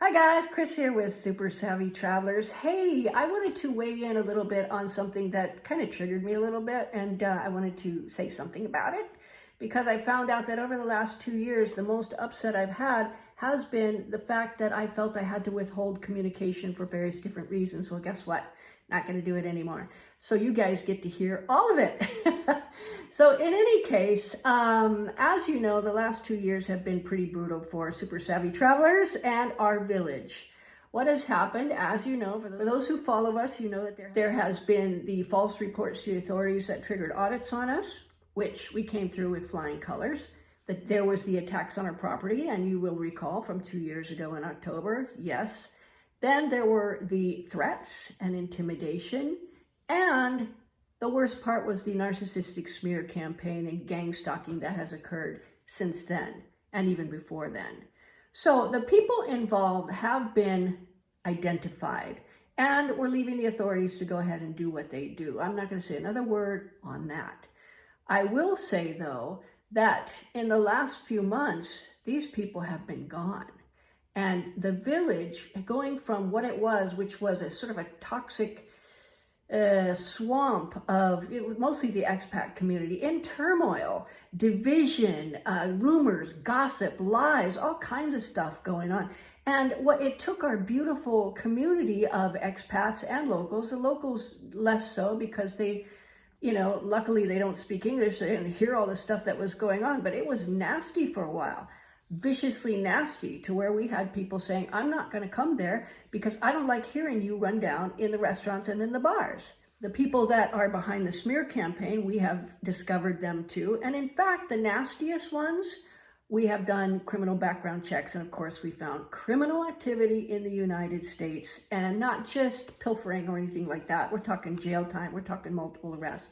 Hi guys, Chris here with Super Savvy Travelers. Hey, I wanted to weigh in a little bit on something that kind of triggered me a little bit, and I wanted to say something about it because I found out that over the last 2 years, the most upset I've had has been the fact that I felt I had to withhold communication for various different reasons. Well, guess what? Not going to do it anymore. So you guys get to hear all of it. So in any case, as you know, the last 2 years have been pretty brutal for Super Savvy Travelers and our village. What has happened, as you know, for those who follow us, you know that there has been the false reports to the authorities that triggered audits on us, which we came through with flying colors. That there was the attacks on our property, and you will recall from 2 years ago in October, yes. Then there were the threats and intimidation, and the worst part was the narcissistic smear campaign and gang stalking that has occurred since then, and even before then. So the people involved have been identified, and we're leaving the authorities to go ahead and do what they do. I'm not going to say another word on that. I will say, though, that in the last few months, these people have been gone. And the village, going from what it was, which was a sort of a toxic swamp of mostly the expat community in turmoil, division, rumors, gossip, lies, all kinds of stuff going on. And what it took our beautiful community of expats and locals, the locals less so because they, luckily they don't speak English, so they didn't hear all the stuff that was going on, but it was nasty for a while. Viciously nasty, to where we had people saying, I'm not going to come there because I don't like hearing you run down in the restaurants and in the bars. The people that are behind the smear campaign, we have discovered them too. And in fact, the nastiest ones, we have done criminal background checks. And of course, we found criminal activity in the United States, and not just pilfering or anything like that. We're talking jail time. We're talking multiple arrests,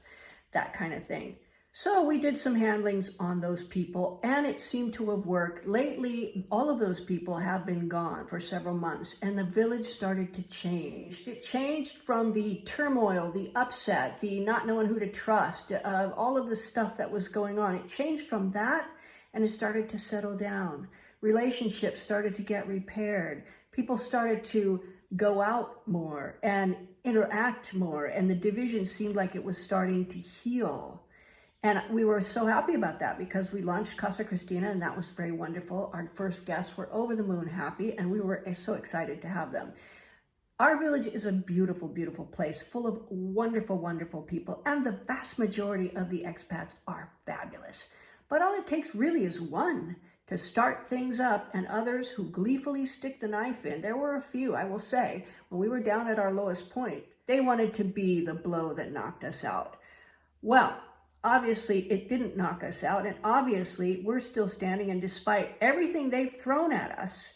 that kind of thing. So we did some handlings on those people, and it seemed to have worked. Lately, all of those people have been gone for several months, and the village started to change. It changed from the turmoil, the upset, the not knowing who to trust, all of the stuff that was going on. It changed from that, and it started to settle down. Relationships started to get repaired. People started to go out more and interact more, and the division seemed like it was starting to heal. And we were so happy about that because we launched Casa Cristina, and that was very wonderful. Our first guests were over the moon happy, and we were so excited to have them. Our village is a beautiful, beautiful place full of wonderful, wonderful people, and the vast majority of the expats are fabulous. But all it takes really is one to start things up, and others who gleefully stick the knife in. There were a few, I will say, when we were down at our lowest point, they wanted to be the blow that knocked us out. Well, obviously, it didn't knock us out, and obviously, we're still standing, and despite everything they've thrown at us,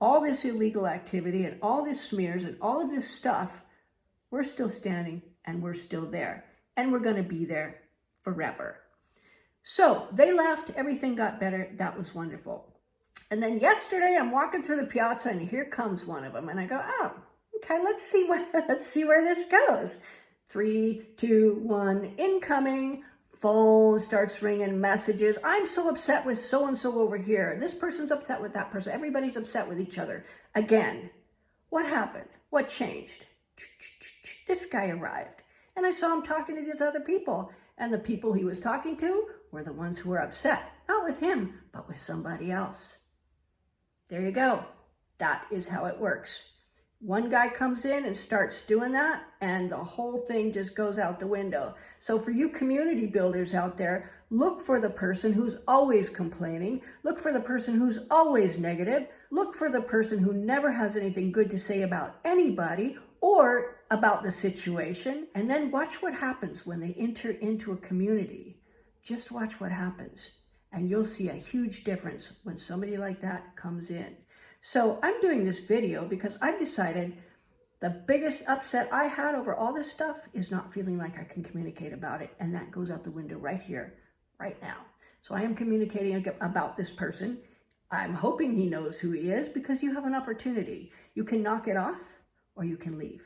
all this illegal activity and all this smears and all of this stuff, we're still standing, and we're still there, and we're going to be there forever. So they left, everything got better, that was wonderful. And then yesterday, I'm walking through the piazza, and here comes one of them, and I go, oh, okay, let's see where this goes. 3, 2, 1, incoming. Phone starts ringing, messages. I'm so upset with so-and-so over here. This person's upset with that person. Everybody's upset with each other. Again, what happened? What changed? This guy arrived, and I saw him talking to these other people, and the people he was talking to were the ones who were upset. Not with him, but with somebody else. There you go. That is how it works. One guy comes in and starts doing that, and the whole thing just goes out the window. So for you community builders out there, look for the person who's always complaining. Look for the person who's always negative. Look for the person who never has anything good to say about anybody or about the situation. And then watch what happens when they enter into a community. Just watch what happens. And you'll see a huge difference when somebody like that comes in. So I'm doing this video because I've decided the biggest upset I had over all this stuff is not feeling like I can communicate about it. And that goes out the window right here, right now. So I am communicating about this person. I'm hoping he knows who he is, because you have an opportunity. You can knock it off or you can leave.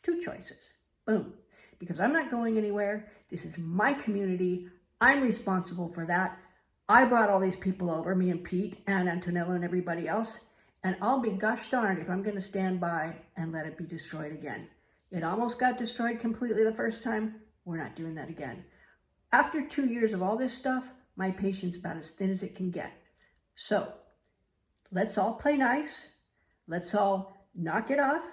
2 choices. Boom. Because I'm not going anywhere. This is my community. I'm responsible for that. I brought all these people over, me and Pete and Antonella and everybody else. And I'll be gosh darned if I'm going to stand by and let it be destroyed again. It almost got destroyed completely the first time. We're not doing that again. After 2 years of all this stuff, my patient's about as thin as it can get. So let's all play nice. Let's all knock it off,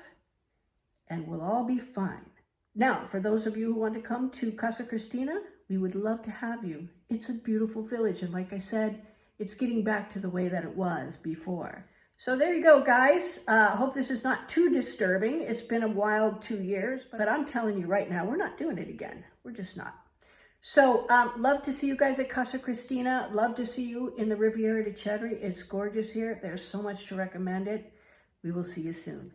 and we'll all be fine. Now, for those of you who want to come to Casa Cristina, we would love to have you. It's a beautiful village, and like I said, it's getting back to the way that it was before. So there you go, guys. Hope this is not too disturbing. It's been a wild 2 years, but I'm telling you right now, we're not doing it again. We're just not. So love to see you guys at Casa Cristina. Love to see you in the Riviera di Chieri. It's gorgeous here. There's so much to recommend it. We will see you soon.